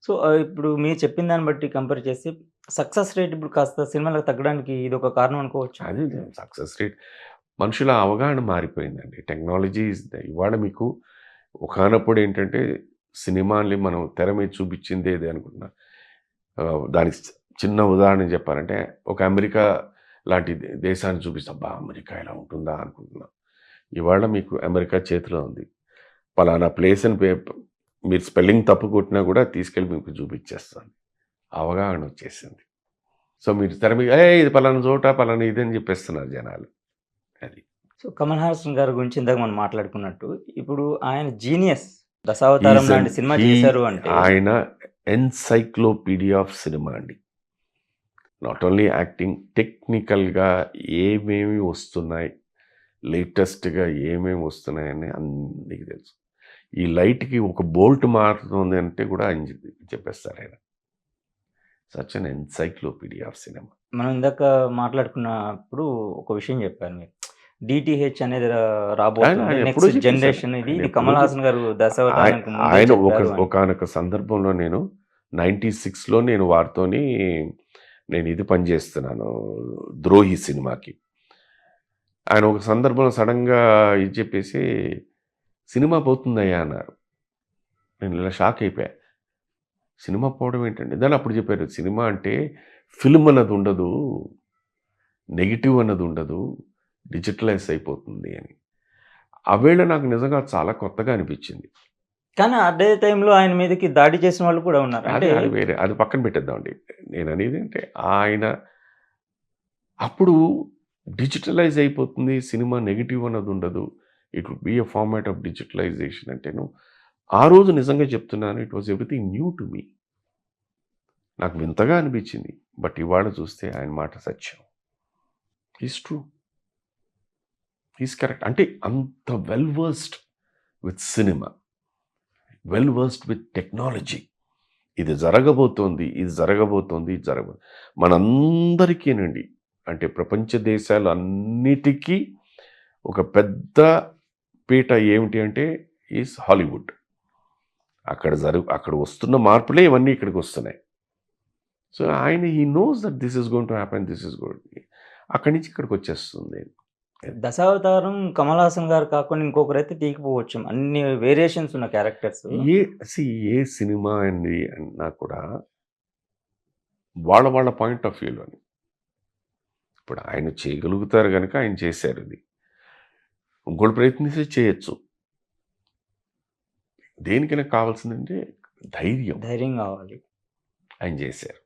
So, ఇప్పుడు మీరు చెప్పిన దాన్ని బట్టి కంపేర్ చేస్తే సక్సెస్ రేట్ ఇప్పుడు కాస్త సినిమాలకు తగ్గడానికి ఇదొక కారణం అనుకోవచ్చా? అది సక్సెస్ రేట్ మనుషుల అవగాహన మారిపోయిందండి. టెక్నాలజీ ఇవాళ మీకు ఒకానప్పుడు ఏంటంటే సినిమాల్ని మనం తెర మీద చూపించిందేది అనుకుంటున్నా. దానికి చిన్న ఉదాహరణ చెప్పాలంటే ఒక అమెరికా లాంటి దేశాన్ని చూపిస్తే అబ్బా! అమెరికా ఇలా ఉంటుందా అనుకుంటున్నాం. ఇవాళ మీకు అమెరికా చేతిలో ఉంది. పలానా ప్లేస్ అని మీరు స్పెల్లింగ్ తప్పు కొట్టినా కూడా తీసుకెళ్ళి మీకు చూపించేస్తాను. అవగాహన వచ్చేసింది. సో, మీరు తెర మీద ఇది పలానా చోట, పలానా ఇది అని చెప్పేస్తున్నారు జనాలు. అది. సో, 'కమల్ హాసన్' గారి గురించి ఇందాక మనం మాట్లాడుకున్నట్టు, ఇప్పుడు ఆయన జీనియస్ 'దశావతారం' లాంటి సినిమా హీ చేశారు అంటే ఆయన ఎన్‌సైక్లోపీడియా ఆఫ్ సినిమా అండి. నాట్ ఓన్లీ యాక్టింగ్, టెక్నికల్‌గా ఏమేమి వస్తున్నాయి, లేటెస్ట్‌గా ఏమేమి వస్తున్నాయని అందరికి తెలుసు. ఈ లైట్‌కి ఒక బోల్ట్ మారుతుంది అంటే కూడా ఆయన చెప్పేస్తారాయన. Such an encyclopedia of cinema. మనం ఇందాక మాట్లాడుకున్నప్పుడు ఒక విషయం చెప్పారు మీరు. డీటీహెచ్ అనేది ఆయన రాబోతుంది. ఆయన ఎప్పుడో నెక్స్ట్ చెప్పేసారు. జనరేషన్ ఇది. ఆయన ఇది ఎప్పుడో 'కమల్ హాసన్' గారు ఆయ 'దశావతారానికి' ముందే ఆయన చెప్పారు అని. ఒకానొక సందర్భంలో నేను 96లో నేను వారితోని నేను ఇది పని చేస్తున్నాను 'ద్రోహి' సినిమాకి. ఆయన ఒక సందర్భంలో సడెన్‌గా ఇది చెప్పేసి, "సినిమా పోతుందయ్యా" అన్నారు. నేను ఇలా షాక్ అయిపోయా. సినిమా పోవడం ఏంటండి? దాన్ని అప్పుడు చెప్పారు, "సినిమా అంటే ఫిల్మ్ అన్నది ఉండదు. నెగెటివ్ అన్నది ఉండదు. డిజిటలైజ్ అయిపోతుంది" అని. ఆ వేళ నాకు నిజంగా చాలా కొత్తగా అనిపించింది. కానీ అదే టైంలో ఆయన మీదకి దాడి చేసిన వాళ్ళు కూడా ఉన్నారు. అది అంటే అది వేరే. అది పక్కన పెట్టేద్దామండి. నేననేది అంటే ఆయన అప్పుడు డిజిటలైజ్ అయిపోతుంది. సినిమా నెగెటివ్ అన్నది ఉండదు. It would be a format of digitalization అంటేను, ఆ రోజు నిజంగా చెప్తున్నాను it was everything new to me. నాకు వింతగా అనిపించింది. బట్ ఇవాళ చూస్తే ఆయన మాట సత్యం. Is true. Is correct. అంటే అంత well versed with cinema. Well versed with technology. ఇది జరగబోతోంది, ఇది జరగబోతోంది, ఇది జరగబోతుంది. మనందరికీనండి. అంటే ప్రపంచ దేశాలు అన్నిటికీ ఒక పెద్ద పీట ఏమిటి అంటే ఈస్ హాలీవుడ్. అక్కడ వస్తున్న మార్పులే ఇవన్నీ ఇక్కడికి వస్తున్నాయి. సో, ఆయన he knows that this is going to happen, this is going అక్కడి నుంచి ఇక్కడికి వచ్చేస్తుంది. 'దశావతారం' 'కమల్ హాసన్' గారు కాకుండా ఇంకొకరైతే తీయకపోవచ్చు. అన్ని వేరియేషన్స్ ఉన్న characters. A C A cinema అండి అన్నా కూడా వాళ్ళ పాయింట్ ఆఫ్ వ్యూలోని. ఇప్పుడు ఆయన చేయగలుగుతారు గనక ఆయన చేశారు ఇది. ఇంకోళ్ళు ప్రయత్నిస్తే చేయొచ్చు. దేనికైనా కావాల్సిందంటే ధైర్యం. ధైర్యం కావాలి. ఆయన చేశారు.